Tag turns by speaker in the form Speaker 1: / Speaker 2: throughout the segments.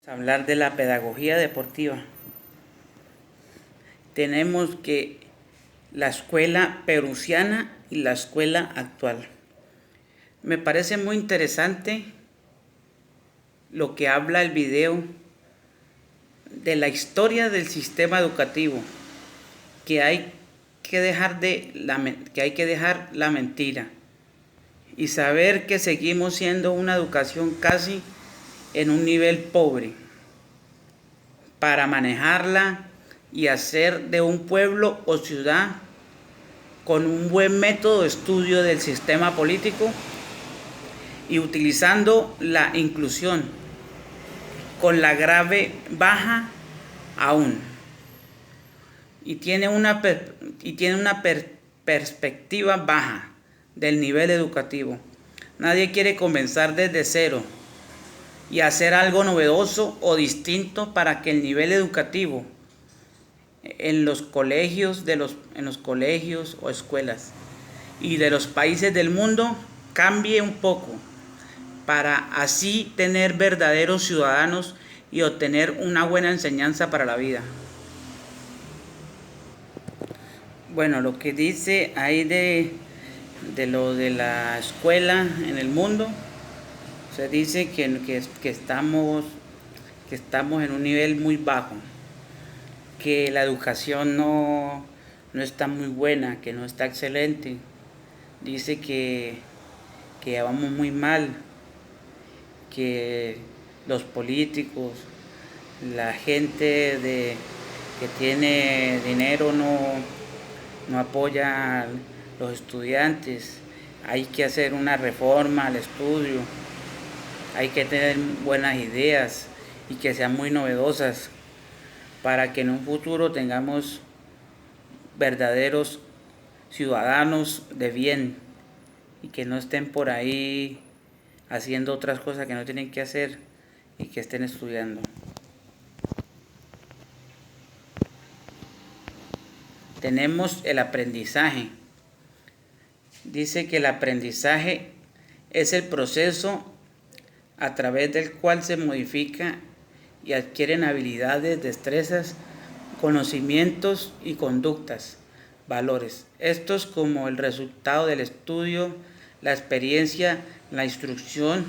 Speaker 1: Hablar de la pedagogía deportiva. Tenemos que la escuela perusiana y la escuela actual. Me parece muy interesante lo que habla el video de la historia del sistema educativo, que hay que dejar la mentira y saber que seguimos siendo una educación casi en un nivel pobre para manejarla y hacer de un pueblo o ciudad con un buen método de estudio del sistema político y utilizando la inclusión con la grave baja aún y tiene una perspectiva baja del nivel educativo. Nadie quiere comenzar desde cero y hacer algo novedoso o distinto para que el nivel educativo en los colegios o escuelas y de los países del mundo cambie un poco, para así tener verdaderos ciudadanos y obtener una buena enseñanza para la vida. Bueno, lo que dice ahí de lo de la escuela en el mundo, se dice que estamos en un nivel muy bajo, que la educación no está muy buena, que no está excelente. Dice que vamos muy mal, que los políticos, la gente que tiene dinero no apoya a los estudiantes. Hay que hacer una reforma al estudio, hay que tener buenas ideas y que sean muy novedosas para que en un futuro tengamos verdaderos ciudadanos de bien y que no estén por ahí haciendo otras cosas que no tienen que hacer y que estén estudiando. Tenemos el aprendizaje. Dice que el aprendizaje es el proceso a través del cual se modifica y adquieren habilidades, destrezas, conocimientos y conductas, valores. Estos como el resultado del estudio, la experiencia, la instrucción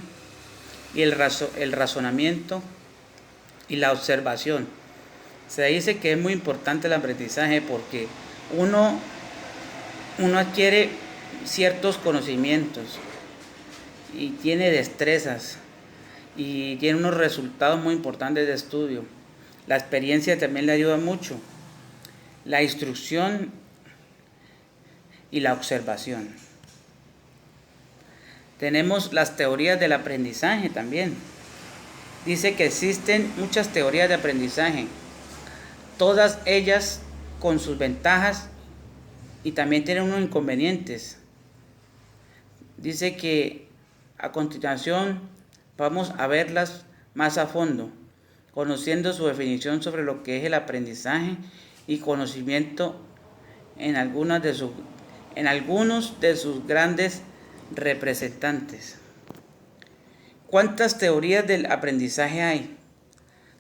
Speaker 1: y el razonamiento y la observación. Se dice que es muy importante el aprendizaje porque uno adquiere ciertos conocimientos y tiene destrezas y tiene unos resultados muy importantes de estudio. La experiencia también le ayuda mucho. La instrucción y la observación. Tenemos las teorías del aprendizaje también. Dice que existen muchas teorías de aprendizaje, todas ellas con sus ventajas y también tienen unos inconvenientes. Dice que a continuación vamos a verlas más a fondo, conociendo su definición sobre lo que es el aprendizaje y conocimiento en algunos de sus grandes representantes. ¿Cuántas teorías del aprendizaje hay?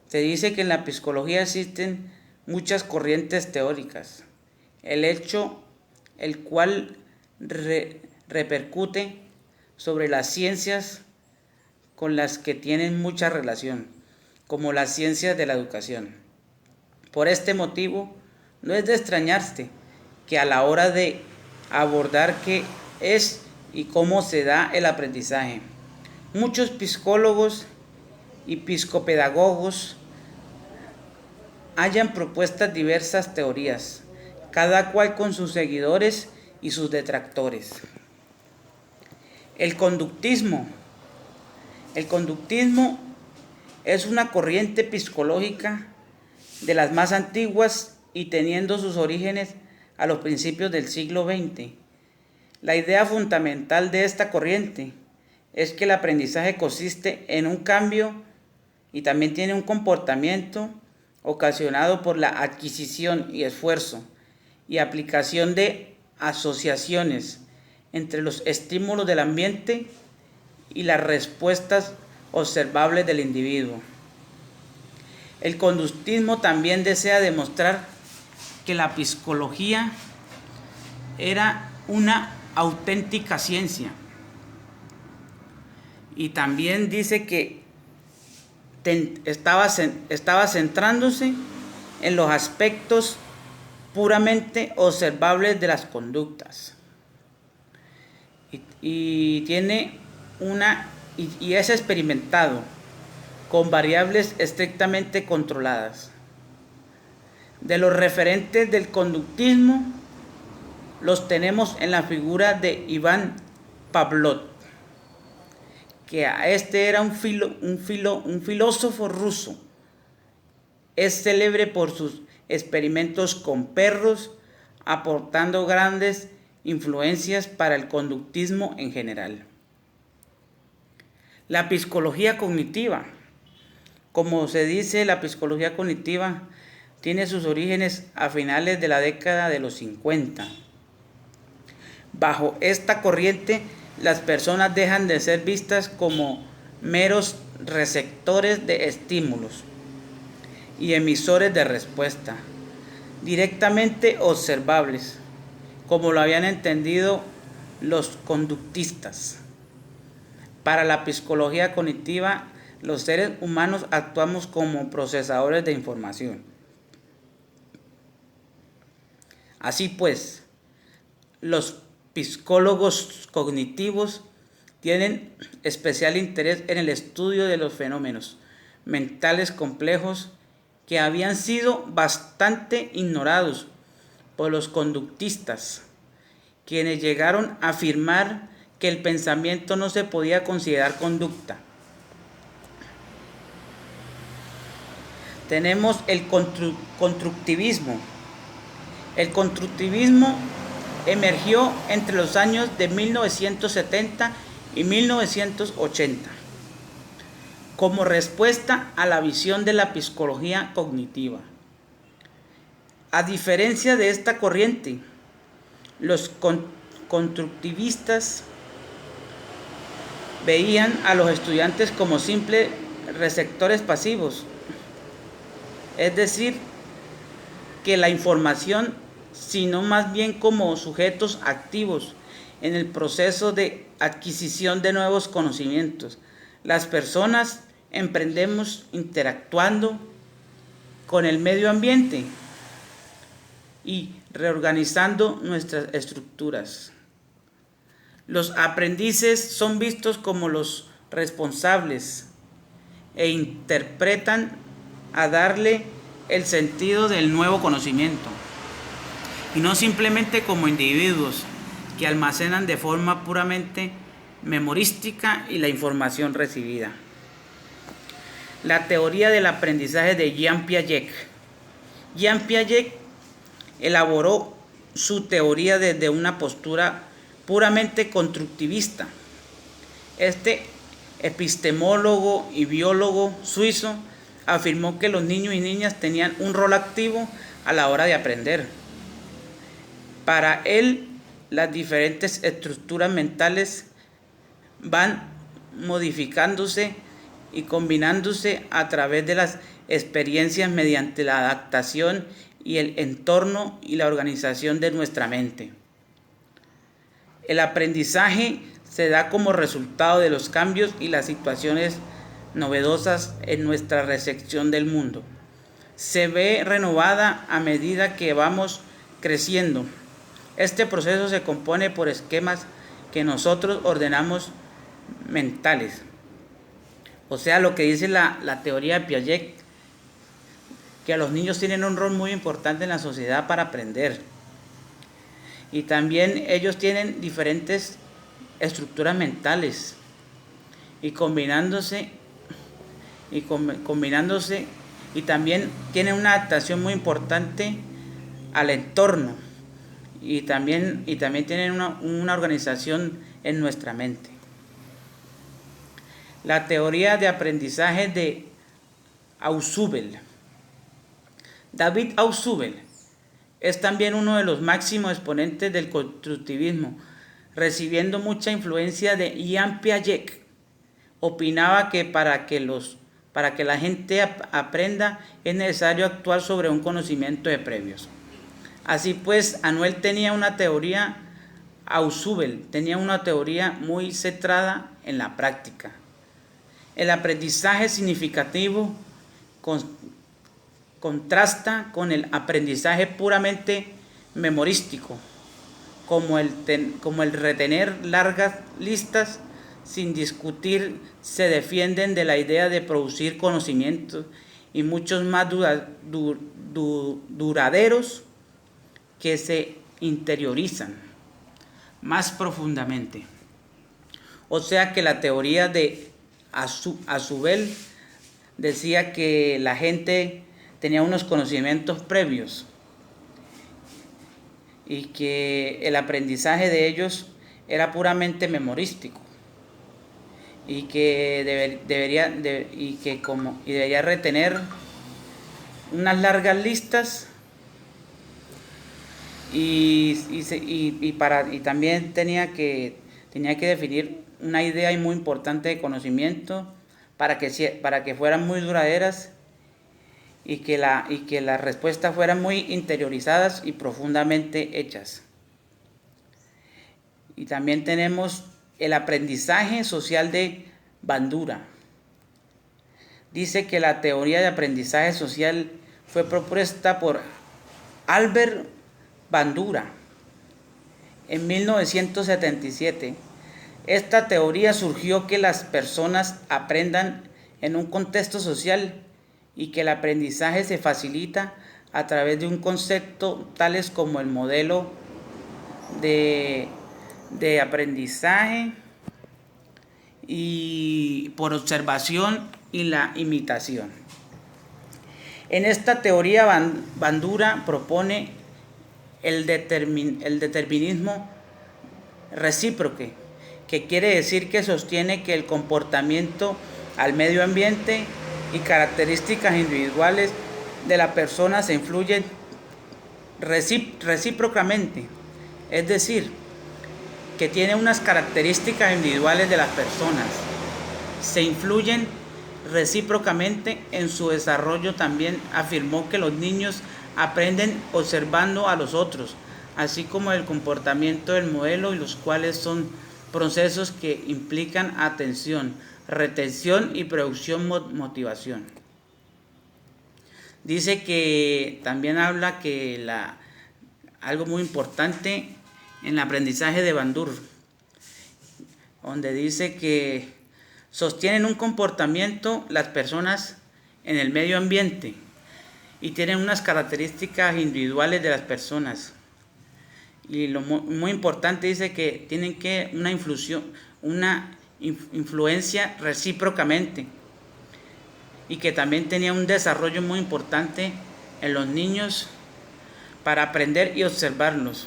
Speaker 1: Se dice que en la psicología existen muchas corrientes teóricas, el cual repercute sobre las ciencias con las que tienen mucha relación, como las ciencias de la educación. Por este motivo, no es de extrañarse que a la hora de abordar qué es y cómo se da el aprendizaje, muchos psicólogos y psicopedagogos hayan propuestas diversas teorías, cada cual con sus seguidores y sus detractores. El conductismo es una corriente psicológica de las más antiguas y teniendo sus orígenes a los principios del siglo XX. La idea fundamental de esta corriente es que el aprendizaje consiste en un cambio y también tiene un comportamiento ocasionado por la adquisición y esfuerzo y aplicación de asociaciones entre los estímulos del ambiente y las respuestas observables del individuo. El conductismo también desea demostrar que la psicología era una auténtica ciencia. Y también dice que estaba centrándose en los aspectos puramente observables de las conductas. Y es experimentado con variables estrictamente controladas. De los referentes del conductismo los tenemos en la figura de Iván Pavlov, que este era un filósofo ruso. Es célebre por sus experimentos con perros, aportando grandes influencias para el conductismo en general. La psicología cognitiva. Como se dice, la psicología cognitiva tiene sus orígenes a finales de la década de los 50. Bajo esta corriente, las personas dejan de ser vistas como meros receptores de estímulos y emisores de respuesta, directamente observables, como lo habían entendido los conductistas. Para la psicología cognitiva, los seres humanos actuamos como procesadores de información. Así pues, los psicólogos cognitivos tienen especial interés en el estudio de los fenómenos mentales complejos que habían sido bastante ignorados por los conductistas, quienes llegaron a afirmar que el pensamiento no se podía considerar conducta. Tenemos el constructivismo. El constructivismo emergió entre los años de 1970 y 1980 como respuesta a la visión de la psicología cognitiva. A diferencia de esta corriente, los constructivistas veían a los estudiantes como simples receptores pasivos, es decir, que la información, sino más bien como sujetos activos en el proceso de adquisición de nuevos conocimientos. Las personas emprendemos interactuando con el medio ambiente y reorganizando nuestras estructuras. Los aprendices son vistos como los responsables e interpretan a darle el sentido del nuevo conocimiento, y no simplemente como individuos que almacenan de forma puramente memorística y la información recibida. La teoría del aprendizaje de Jean Piaget. Jean Piaget elaboró su teoría desde una postura puramente constructivista. Este epistemólogo y biólogo suizo afirmó que los niños y niñas tenían un rol activo a la hora de aprender. Para él, las diferentes estructuras mentales van modificándose y combinándose a través de las experiencias mediante la adaptación y el entorno y la organización de nuestra mente. El aprendizaje se da como resultado de los cambios y las situaciones novedosas en nuestra recepción del mundo. Se ve renovada a medida que vamos creciendo. Este proceso se compone por esquemas que nosotros ordenamos mentales. O sea, lo que dice la teoría de Piaget, que los niños tienen un rol muy importante en la sociedad para aprender. Y también ellos tienen diferentes estructuras mentales y combinándose y también tienen una adaptación muy importante al entorno y también tienen una organización en nuestra mente. La teoría de aprendizaje de Ausubel. David Ausubel es también uno de los máximos exponentes del constructivismo, recibiendo mucha influencia de Jean Piaget. Opinaba que para que los Para que la gente aprenda es necesario actuar sobre un conocimiento de previos. Así pues, Anuel tenía una teoría, Ausubel tenía una teoría muy centrada en la práctica. El aprendizaje significativo contrasta con el aprendizaje puramente memorístico, como el retener largas listas sin discutir. Se defienden de la idea de producir conocimientos y muchos más duraderos que se interiorizan más profundamente. O sea que la teoría de Ausubel decía que la gente tenía unos conocimientos previos y que el aprendizaje de ellos era puramente memorístico y que debería retener unas largas listas y también tenía que definir una idea muy importante de conocimiento para que fueran muy duraderas y que las respuestas fueran muy interiorizadas y profundamente hechas. Y también tenemos el aprendizaje social de Bandura. Dice que la teoría de aprendizaje social fue propuesta por Albert Bandura en 1977. Esta teoría surgió que las personas aprendan en un contexto social y que el aprendizaje se facilita a través de un concepto tales como el modelo de aprendizaje y por observación y la imitación. En esta teoría Bandura propone el determinismo recíproco, que quiere decir que sostiene que el comportamiento al medio ambiente y características individuales de la persona se influyen recíprocamente, es decir, que tiene unas características individuales de las personas, se influyen recíprocamente en su desarrollo. También afirmó que los niños aprenden observando a los otros, así como el comportamiento del modelo, y los cuales son procesos que implican atención, retención y producción motivación. Dice que también habla que algo muy importante en el aprendizaje de Bandura, donde dice que sostienen un comportamiento las personas en el medio ambiente y tienen unas características individuales de las personas. Y lo muy importante, dice que tienen que una influencia recíprocamente, y que también tenía un desarrollo muy importante en los niños para aprender y observarlos,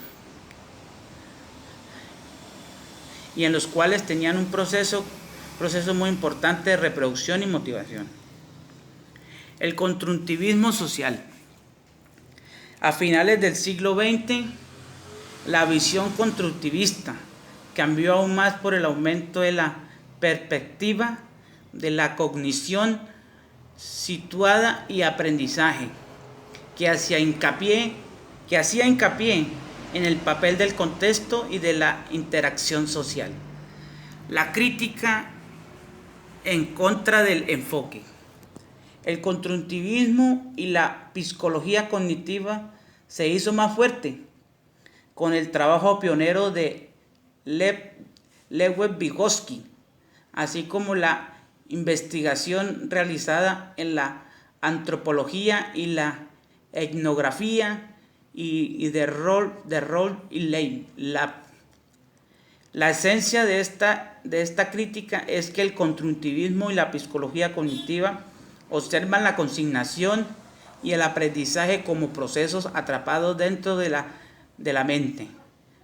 Speaker 1: y en los cuales tenían un proceso muy importante de reproducción y motivación. El constructivismo social. A finales del siglo XX, la visión constructivista cambió aún más por el aumento de la perspectiva de la cognición situada y aprendizaje, que hacía hincapié en el papel del contexto y de la interacción social. La crítica en contra del enfoque. El constructivismo y la psicología cognitiva se hizo más fuerte con el trabajo pionero de Lev Vygotsky, así como la investigación realizada en la antropología y la etnografía y de Roll y Lane. La esencia de esta crítica es que el constructivismo y la psicología cognitiva observan la consignación y el aprendizaje como procesos atrapados dentro de la mente,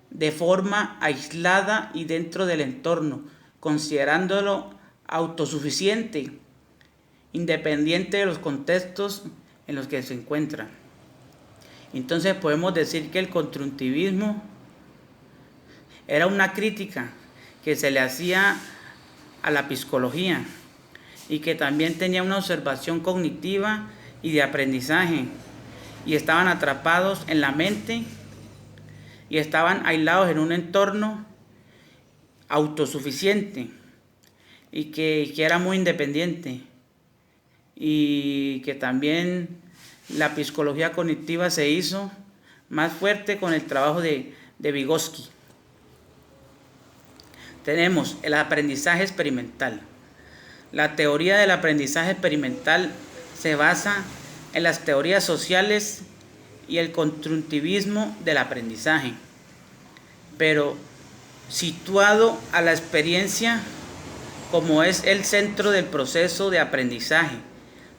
Speaker 1: de forma aislada y dentro del entorno, considerándolo autosuficiente, independiente de los contextos en los que se encuentra. Entonces podemos decir que el constructivismo era una crítica que se le hacía a la psicología, y que también tenía una observación cognitiva y de aprendizaje, y estaban atrapados en la mente y estaban aislados en un entorno autosuficiente y que era muy independiente, y que también la psicología cognitiva se hizo más fuerte con el trabajo de Vygotsky. Tenemos el aprendizaje experimental. La teoría del aprendizaje experimental se basa en las teorías sociales y el constructivismo del aprendizaje, pero situado a la experiencia como es el centro del proceso de aprendizaje.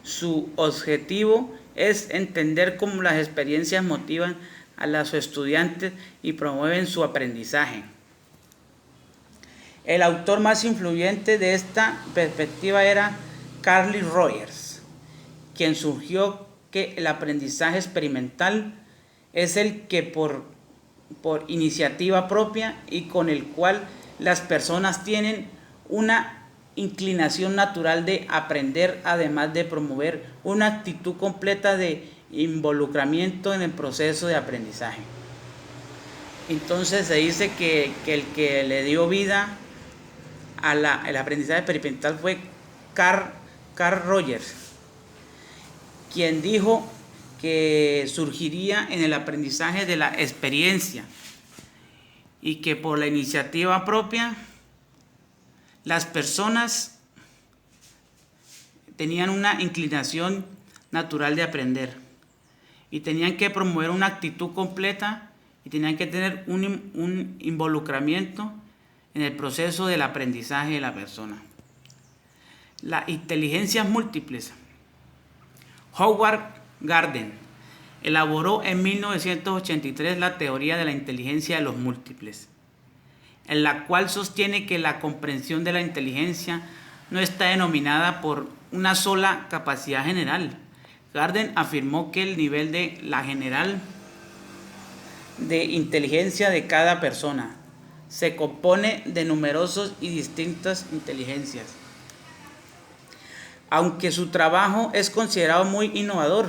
Speaker 1: Su objetivo es entender cómo las experiencias motivan a los estudiantes y promueven su aprendizaje. El autor más influyente de esta perspectiva era Carl Rogers, quien surgió que el aprendizaje experimental es el que por iniciativa propia y con el cual las personas tienen una inclinación natural de aprender, además de promover una actitud completa de involucramiento en el proceso de aprendizaje. Entonces se dice que el que le dio vida al aprendizaje experimental fue Carl Rogers, quien dijo que surgiría en el aprendizaje de la experiencia y que por la iniciativa propia las personas tenían una inclinación natural de aprender y tenían que promover una actitud completa y tenían que tener un involucramiento en el proceso del aprendizaje de la persona. Las inteligencias múltiples. Howard Gardner elaboró en 1983 la teoría de la inteligencia de los múltiples, en la cual sostiene que la comprensión de la inteligencia no está denominada por una sola capacidad general. Gardner afirmó que el nivel de la general de inteligencia de cada persona se compone de numerosas y distintas inteligencias. Aunque su trabajo es considerado muy innovador,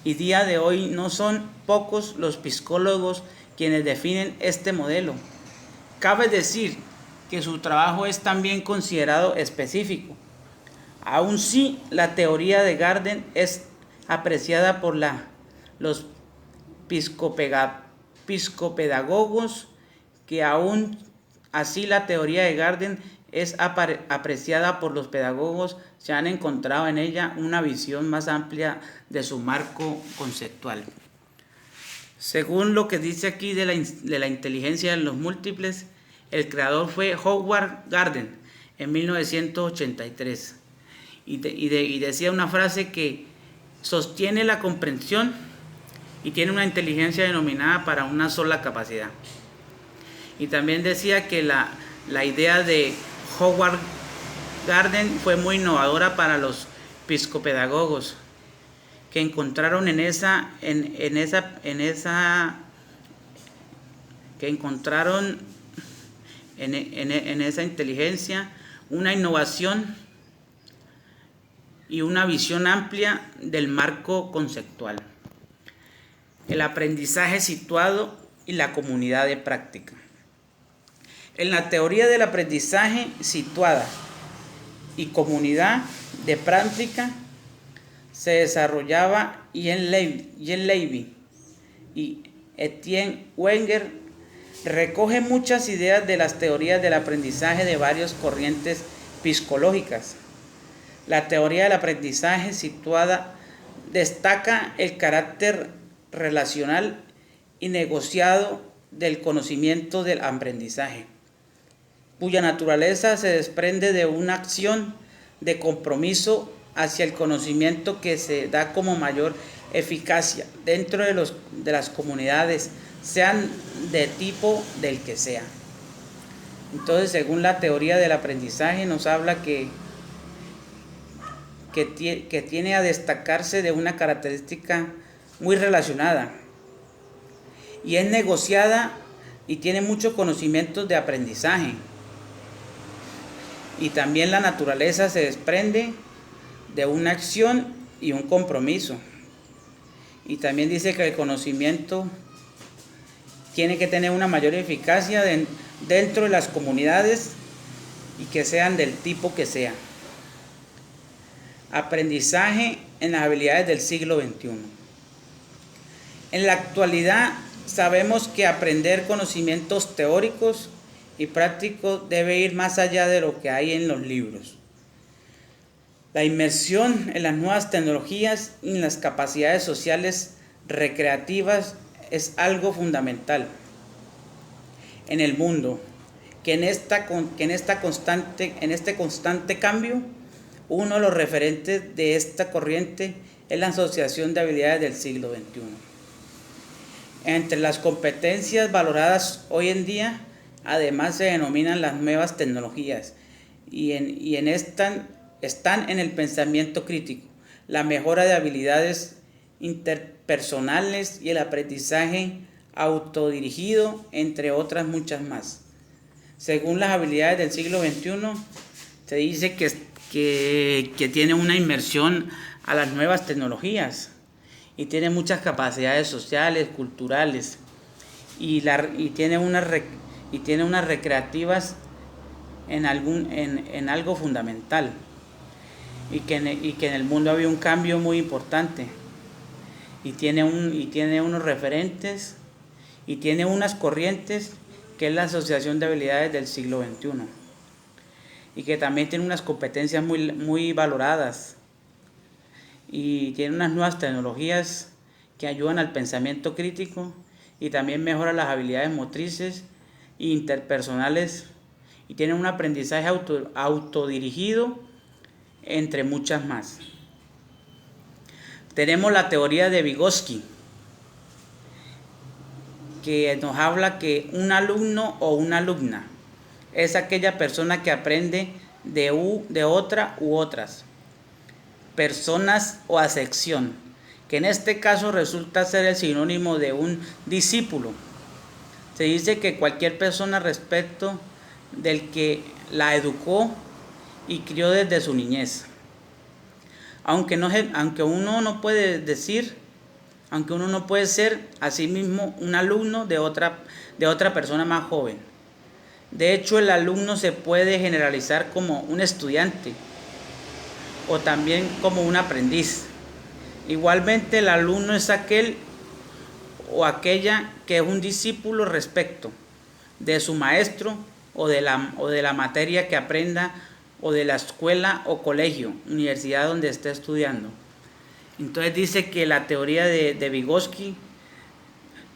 Speaker 1: y día de hoy no son pocos los psicólogos quienes definen este modelo, cabe decir que su trabajo es también considerado específico. Aun si la teoría de Gardner es apreciada por los psicopedagogos, que aún así la teoría de Gardner es apreciada por los pedagogos, se han encontrado en ella una visión más amplia de su marco conceptual. Según lo que dice aquí de la inteligencia de los múltiples, el creador fue Howard Gardner en 1983 y decía una frase que sostiene la comprensión y tiene una inteligencia denominada para una sola capacidad. Y también decía que la idea de Howard Gardner fue muy innovadora para los psicopedagogos, que encontraron en esa inteligencia una innovación y una visión amplia del marco conceptual. El aprendizaje situado y la comunidad de práctica. En la teoría del aprendizaje situada y comunidad de práctica se desarrollaba Ian Levy y Etienne Wenger recoge muchas ideas de las teorías del aprendizaje de varias corrientes psicológicas. La teoría del aprendizaje situada destaca el carácter relacional y negociado del conocimiento del aprendizaje, cuya naturaleza se desprende de una acción de compromiso hacia el conocimiento que se da como mayor eficacia dentro de las comunidades, sean de tipo del que sea. Entonces, según la teoría del aprendizaje, nos habla que tiene a destacarse de una característica muy relacionada y es negociada y tiene muchos conocimientos de aprendizaje. Y también la naturaleza se desprende de una acción y un compromiso. Y también dice que el conocimiento tiene que tener una mayor eficacia dentro de las comunidades y que sean del tipo que sea. Aprendizaje en las habilidades del siglo XXI. En la actualidad sabemos que aprender conocimientos teóricos y prácticos debe ir más allá de lo que hay en los libros. La inmersión en las nuevas tecnologías y en las capacidades sociales recreativas es algo fundamental en el mundo, que en este constante cambio, uno de los referentes de esta corriente es la Asociación de Habilidades del siglo XXI. Entre las competencias valoradas hoy en día, además se denominan las nuevas tecnologías están en el pensamiento crítico, la mejora de habilidades interpersonales y el aprendizaje autodirigido, entre otras muchas más. Según las habilidades del siglo XXI, se dice que tiene una inmersión a las nuevas tecnologías y tiene muchas capacidades sociales, culturales y tiene unas recreativas en algo fundamental, y que en el mundo había un cambio muy importante, y tiene unos referentes y tiene unas corrientes que es la Asociación de Habilidades del siglo XXI, y que también tiene unas competencias muy valoradas, y tiene unas nuevas tecnologías que ayudan al pensamiento crítico y también mejora las habilidades motrices e interpersonales, y tiene un aprendizaje autodirigido, entre muchas más. Tenemos la teoría de Vygotsky, que nos habla que un alumno o una alumna es aquella persona que aprende de otra u otras personas o acepción, que en este caso resulta ser el sinónimo de un discípulo. Se dice que cualquier persona respecto del que la educó y crió desde su niñez. Aunque uno no puede ser a sí mismo un alumno de otra persona más joven. De hecho, el alumno se puede generalizar como un estudiante o también como un aprendiz. Igualmente, el alumno es aquel o aquella que es un discípulo respecto de su maestro o de la materia que aprenda, o de la escuela o colegio, universidad donde esté estudiando. Entonces dice que la teoría de Vygotsky,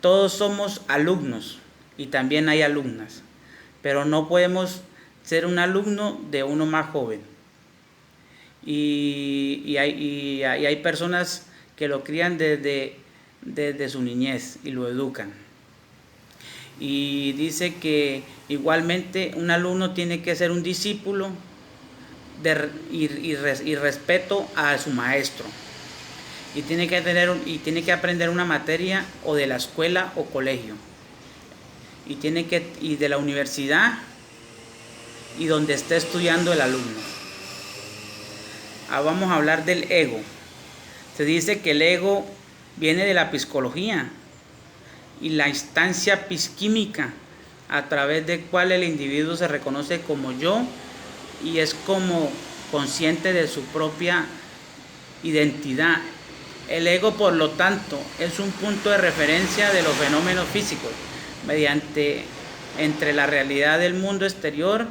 Speaker 1: todos somos alumnos y también hay alumnas, pero no podemos ser un alumno de uno más joven. Y hay personas que lo crían desde su niñez y lo educan. Y dice que igualmente un alumno tiene que ser un discípulo y respeto a su maestro, y tiene que aprender una materia o de la escuela o colegio, y de la universidad y donde esté estudiando el alumno. Vamos a hablar del ego. Se dice que el ego viene de la psicología y la instancia psiquímica a través del cual el individuo se reconoce como yo y es como consciente de su propia identidad. El ego, por lo tanto, es un punto de referencia de los fenómenos físicos entre la realidad del mundo exterior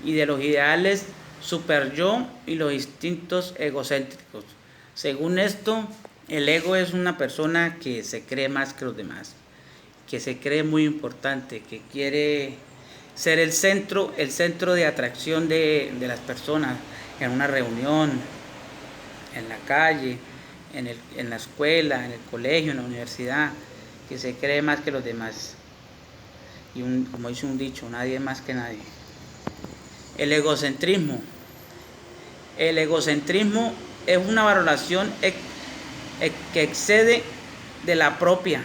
Speaker 1: y de los ideales super yo y los instintos egocéntricos. Según esto, el ego es una persona que se cree más que los demás, que se cree muy importante, que quiere ser el centro de atracción de las personas en una reunión, en la calle, en la escuela, en el colegio, en la universidad, que se cree más que los demás. Y como dice un dicho, nadie es más que nadie. El egocentrismo. El egocentrismo es una valoración que excede de la propia,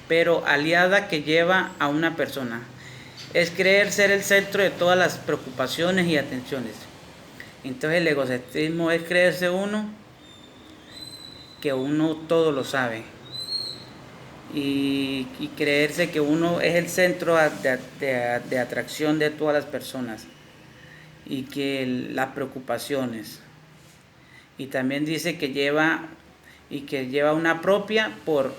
Speaker 1: pero aliada que lleva a una persona. es creer ser el centro de todas las preocupaciones y atenciones. Entonces el egocentrismo es creerse uno que uno todo lo sabe y creerse que uno es el centro de atracción de todas las personas y que las preocupaciones. Y también dice que lleva una propia por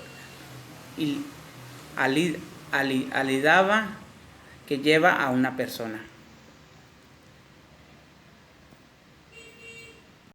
Speaker 1: alidaba, que lleva a una persona.